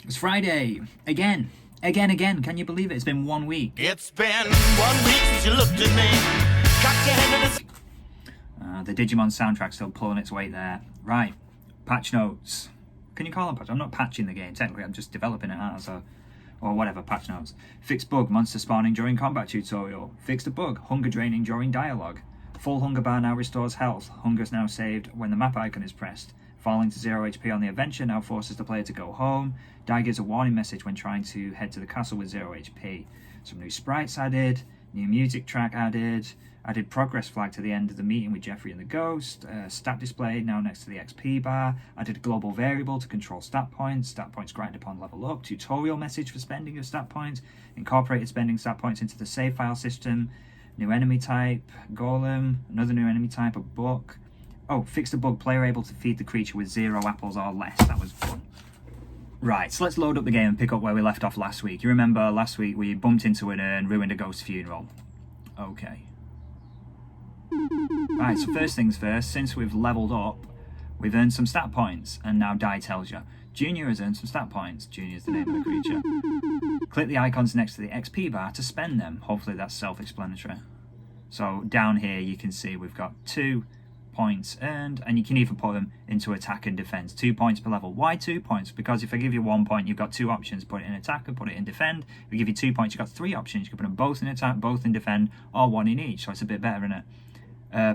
It's Friday. Again. Can you believe it? It's been 1 week. It's been 1 week since you looked at me. Cock your head to the... The Digimon soundtrack's still pulling its weight there. Right. Patch notes. Can you call them patch? I'm not patching the game. Technically, I'm just developing it as a... or whatever, patch notes. Fixed bug, monster spawning during combat tutorial. Fixed a bug, hunger draining during dialogue. Full hunger bar now restores health. Hunger is now saved when the map icon is pressed. Falling to 0 HP on the adventure now forces the player to go home. Die gives a warning message when trying to head to the castle with 0 HP. Some new sprites added. New music track added. Added progress flag to the end of the meeting with Jeffrey and the Ghost. Stat display now next to the XP bar. Added global variable to control stat points. Stat points grind upon level up. Tutorial message for spending of stat points. Incorporated spending stat points into the save file system. New enemy type, golem. Another new enemy type, a book. Oh, fixed a bug, player able to feed the creature with 0 apples or less. That was fun. Right, so let's load up the game and pick up where we left off last week. You remember last week we bumped into an urn, ruined a ghost funeral. Okay. Right, so first things first, since we've leveled up, we've earned some stat points, and now Die tells you. Junior has earned some stat points. Junior is the name of the creature. Click the icons next to the XP bar to spend them. Hopefully that's self-explanatory. So down here you can see we've got 2 points earned, and you can even put them into attack and defense. 2 points per level. Why 2 points? Because if I give you 1 point, you've got 2 options. Put it in attack and put it in defend. If I give you 2 points, you've got 3 options. You can put them both in attack, both in defend, or 1 in each. So it's a bit better, isn't it?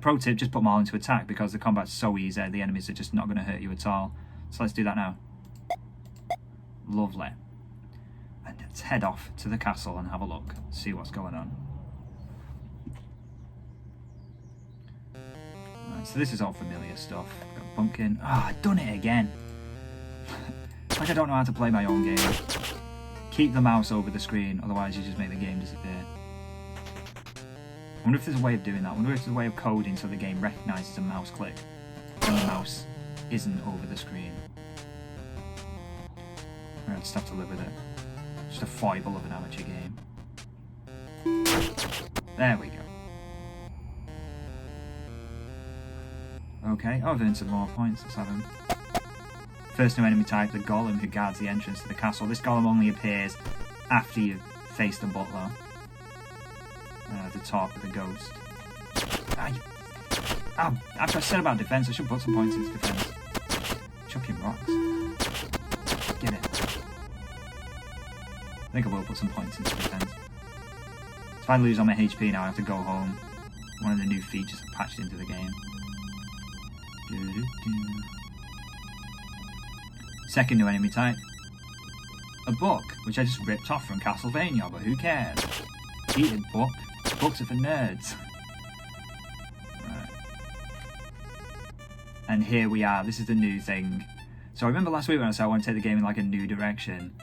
Pro tip, just put them all into attack because the combat's so easy. The enemies are just not going to hurt you at all. So let's do that now. Lovely. And let's head off to the castle and have a look. See what's going on. So this is all familiar stuff. Got pumpkin. Ah, I've done it again. It's like I don't know how to play my own game. Keep the mouse over the screen, otherwise you just make the game disappear. I wonder if there's a way of doing that. I wonder if there's a way of coding so the game recognises a mouse click when the mouse isn't over the screen. I'll just have to live with it. Just a foible of an amateur game. There we go. Okay, I've earned some more points. Let's have him. First new enemy type, the golem who guards the entrance to the castle. This golem only appears after you've faced the butler. The talk with the ghost. After I said about defense, I should put some points into defense. Chucking rocks. Get it. I think I will put some points into defense. So if I lose on my HP now, I have to go home. One of the new features I've patched into the game. Second new enemy type. A book, which I just ripped off from Castlevania, but who cares? Eat it, book. Books are for nerds. Right. And here we are. This is the new thing. So I remember last week when I said I want to take the game in like a new direction.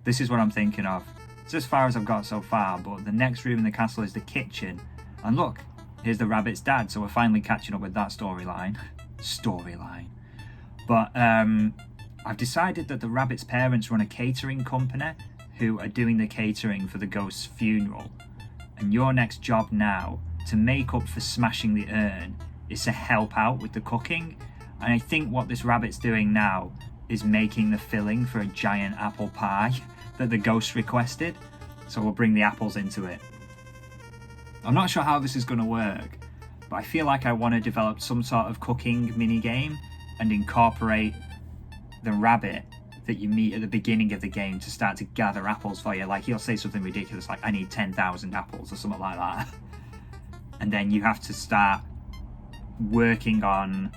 This is what I'm thinking of. It's as far as I've got so far, but the next room in the castle is the kitchen. And look, here's the rabbit's dad, so we're finally catching up with that storyline. But I've decided that the rabbit's parents run a catering company who are doing the catering for the ghost's funeral. And your next job now, to make up for smashing the urn, is to help out with the cooking. And I think what this rabbit's doing now is making the filling for a giant apple pie that the ghost requested. So we'll bring the apples into it. I'm not sure how this is going to work, but I feel like I want to develop some sort of cooking mini game and incorporate the rabbit that you meet at the beginning of the game to start to gather apples for you. Like he'll say something ridiculous like, I need 10,000 apples or something like that. And then you have to start working on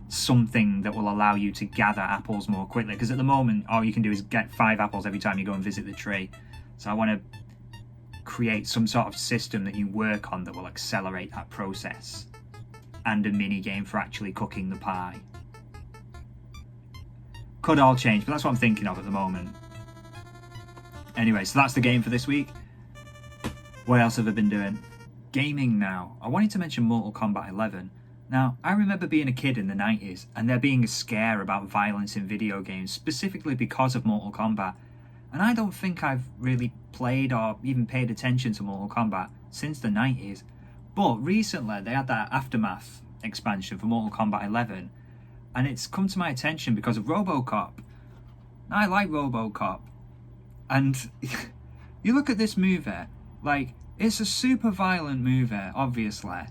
something that will allow you to gather apples more quickly. Because at the moment, all you can do is get 5 apples every time you go and visit the tree. So I want to create some sort of system that you work on that will accelerate that process. And a mini game for actually cooking the pie. Could all change, but that's what I'm thinking of at the moment. Anyway, so that's the game for this week. What else have I been doing? Gaming now. I wanted to mention Mortal Kombat 11. Now, I remember being a kid in the 90s and there being a scare about violence in video games, specifically because of Mortal Kombat. And I don't think I've really played or even paid attention to Mortal Kombat since the 90s. But recently, they had that Aftermath expansion for Mortal Kombat 11. And it's come to my attention because of RoboCop. I like RoboCop. And you look at this movie, like, it's a super violent movie, obviously.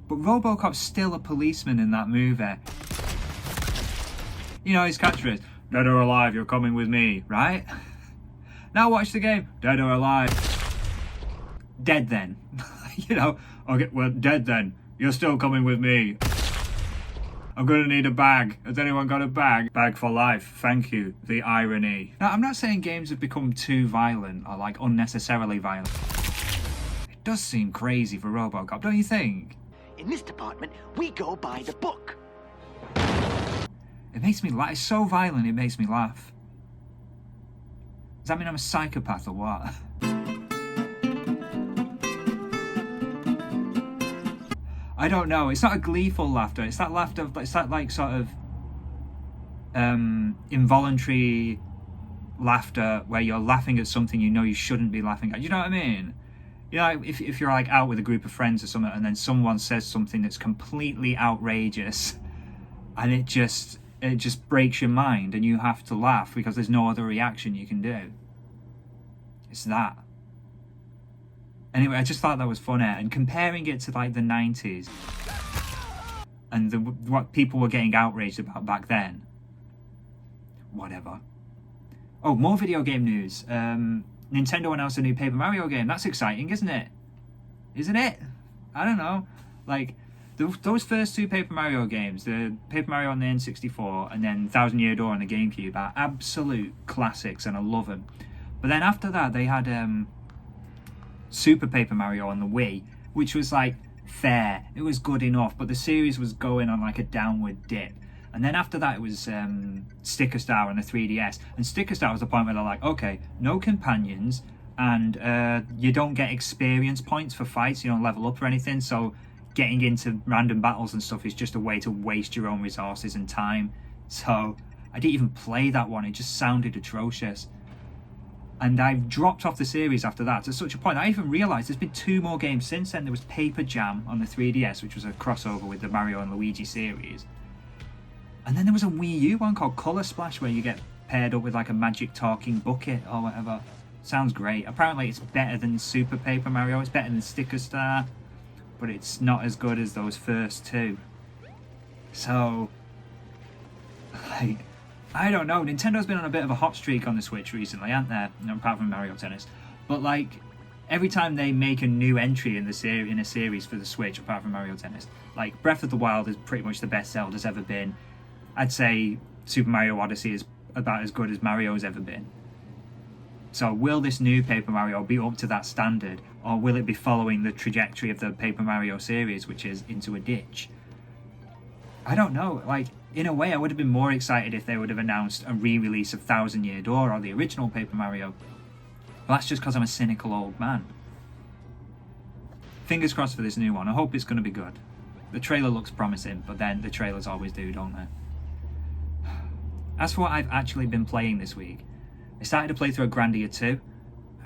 But RoboCop's still a policeman in that movie. You know his catchphrase, dead or alive, you're coming with me, right? Now watch the game, dead or alive. Dead then. You know, okay, well, dead then. You're still coming with me. I'm gonna need a bag. Has anyone got a bag? Bag for life, thank you. The irony. Now, I'm not saying games have become too violent or like unnecessarily violent. It does seem crazy for RoboCop, don't you think? In this department, we go by the book. It makes me laugh. It's so violent, it makes me laugh. Does that mean I'm a psychopath or what? I don't know. It's not a gleeful laughter. It's that laughter. It's that like sort of involuntary laughter where you're laughing at something you know you shouldn't be laughing at. You know what I mean? You know, if you're like out with a group of friends or something, and then someone says something that's completely outrageous, and it just breaks your mind, and you have to laugh because there's no other reaction you can do. It's that. Anyway, I just thought that was funny, and comparing it to like the 90s and what people were getting outraged about back then. Whatever. Oh, more video game news. Nintendo announced a new Paper Mario game. That's exciting, isn't it? Isn't it? I don't know. Like, those first two Paper Mario games, the Paper Mario on the N64 and then Thousand Year Door on the GameCube, are absolute classics, and I love them. But then after that, they had Super Paper Mario on the Wii, which was like fair. It was good enough, but the series was going on like a downward dip. And then after that, it was Sticker Star on the 3DS. And Sticker Star was the point where they're like, okay, no companions, and you don't get experience points for fights. You don't level up or anything. So getting into random battles and stuff is just a way to waste your own resources and time. So I didn't even play that one. It just sounded atrocious. And I've dropped off the series after that to such a point I even realised there's been two more games since then. There was Paper Jam on the 3DS, which was a crossover with the Mario and Luigi series. And then there was a Wii U one called Colour Splash, where you get paired up with like a magic talking bucket or whatever. Sounds great. Apparently it's better than Super Paper Mario, it's better than Sticker Star, but it's not as good as those first two. So, like, I don't know. Nintendo's been on a bit of a hot streak on the Switch recently, haven't they? Apart from Mario Tennis. But like, every time they make a new entry in a series for the Switch, apart from Mario Tennis, like Breath of the Wild is pretty much the best Zelda's ever been. I'd say Super Mario Odyssey is about as good as Mario's ever been. So will this new Paper Mario be up to that standard, or will it be following the trajectory of the Paper Mario series, which is into a ditch? I don't know. Like, in a way, I would have been more excited if they would have announced a re-release of Thousand Year Door or the original Paper Mario. But that's just because I'm a cynical old man. Fingers crossed for this new one. I hope it's going to be good. The trailer looks promising, but then the trailers always do, don't they? As for what I've actually been playing this week, I started to play through a Grandia 2.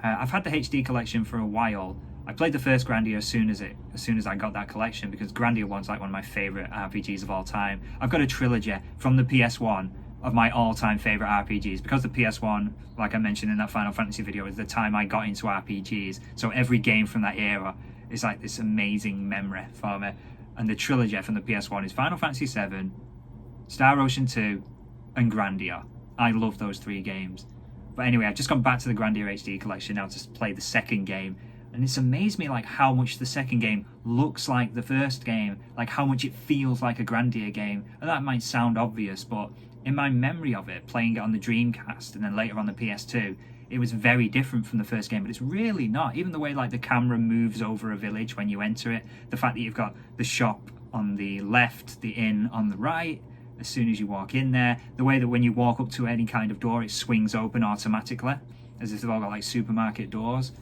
I've had the HD collection for a while. I played the first Grandia as soon as I got that collection, because Grandia 1's like one of my favourite RPGs of all time. I've got a trilogy from the PS1 of my all-time favourite RPGs, because the PS1, like I mentioned in that Final Fantasy video, is the time I got into RPGs. So every game from that era is like this amazing memory for me. And the trilogy from the PS1 is Final Fantasy VII, Star Ocean 2, and Grandia. I love those three games. But anyway, I've just gone back to the Grandia HD collection now to play the second game. And it's amazed me like how much the second game looks like the first game, like how much it feels like a Grandia game. And that might sound obvious, but in my memory of it, playing it on the Dreamcast and then later on the PS2, it was very different from the first game, but it's really not. Even the way like the camera moves over a village when you enter it, the fact that you've got the shop on the left, the inn on the right, as soon as you walk in there, the way that when you walk up to any kind of door, it swings open automatically, as if they've all got like supermarket doors.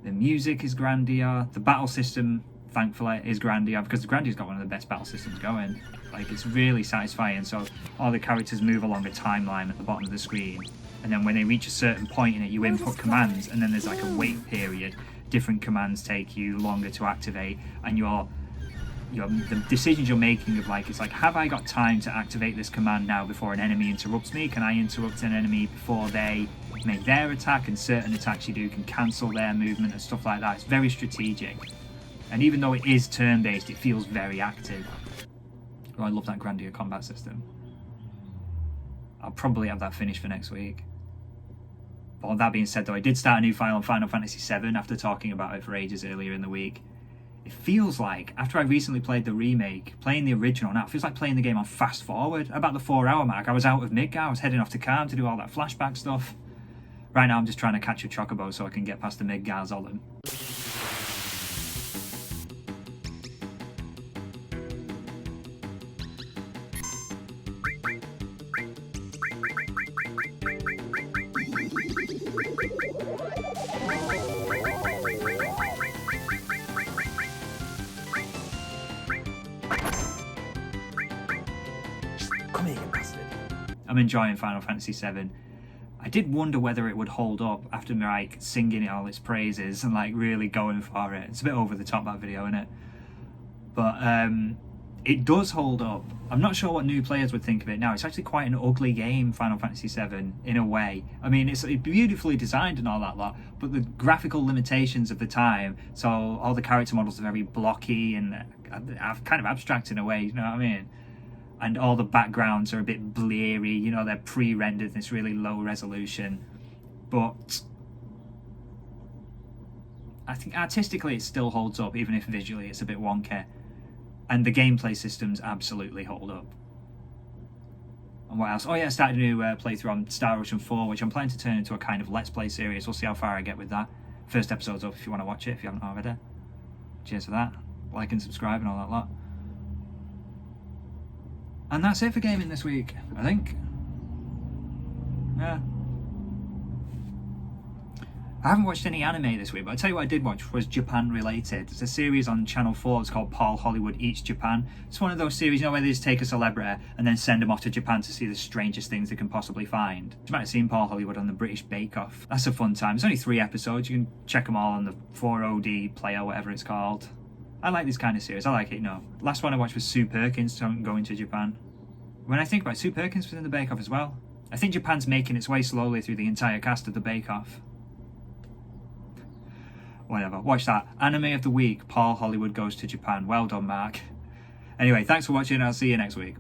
The music is Grandia. The battle system, thankfully, is Grandia, because Grandia's got one of the best battle systems going. Like, it's really satisfying. So all the characters move along a timeline at the bottom of the screen, and then when they reach a certain point in it, you input commands, and then there's like a wait period. Different commands take you longer to activate, and you're the decisions you're making of like, it's like, have I got time to activate this command now before an enemy interrupts me? Can I interrupt an enemy before they make their attack? And certain attacks you do can cancel their movement and stuff like that. It's very strategic. And even though it is turn-based, it feels very active. Oh, I love that Grandia combat system. I'll probably have that finished for next week. But that being said though, I did start a new file on Final Fantasy VII after talking about it for ages earlier in the week. It feels like, after I recently played the remake, playing the original now, it feels like playing the game on fast forward. About the 4-hour mark, I was out of Midgar, I was heading off to Calm to do all that flashback stuff. Right now I'm just trying to catch a Chocobo so I can get past the Midgar Zolom. Come here, you bastard. I'm enjoying Final Fantasy VII. I did wonder whether it would hold up after me like singing it all its praises and like really going for it. It's a bit over the top, that video, isn't it? But it does hold up. I'm not sure what new players would think of it now. It's actually quite an ugly game, Final Fantasy VII, in a way. I mean, it's beautifully designed and all that lot, but the graphical limitations of the time, so all the character models are very blocky and kind of abstract in a way, you know what I mean? And all the backgrounds are a bit bleary, you know, they're pre-rendered and it's really low resolution. But I think artistically it still holds up, even if visually it's a bit wonky. And the gameplay systems absolutely hold up. And what else? Oh yeah, I started a new playthrough on Star Ocean 4, which I'm planning to turn into a kind of Let's Play series. We'll see how far I get with that. First episode's up if you want to watch it, if you haven't already. Cheers for that. Like and subscribe and all that lot. And that's it for gaming this week, I think. Yeah. I haven't watched any anime this week, but I'll tell you what I did watch was Japan related. It's a series on Channel 4, it's called Paul Hollywood Eats Japan. It's one of those series, you know, where they just take a celebrity and then send them off to Japan to see the strangest things they can possibly find. You might have seen Paul Hollywood on the British Bake Off. That's a fun time. It's only 3 episodes, you can check them all on the 4OD player, whatever it's called. I like this kind of series, I like it, you know. Last one I watched was Sue Perkins going to Japan. When I think about it, Sue Perkins was in the Bake Off as well. I think Japan's making its way slowly through the entire cast of the Bake Off. Whatever, watch that. Anime of the week, Paul Hollywood Goes to Japan. Well done, Mark. Anyway, thanks for watching, I'll see you next week.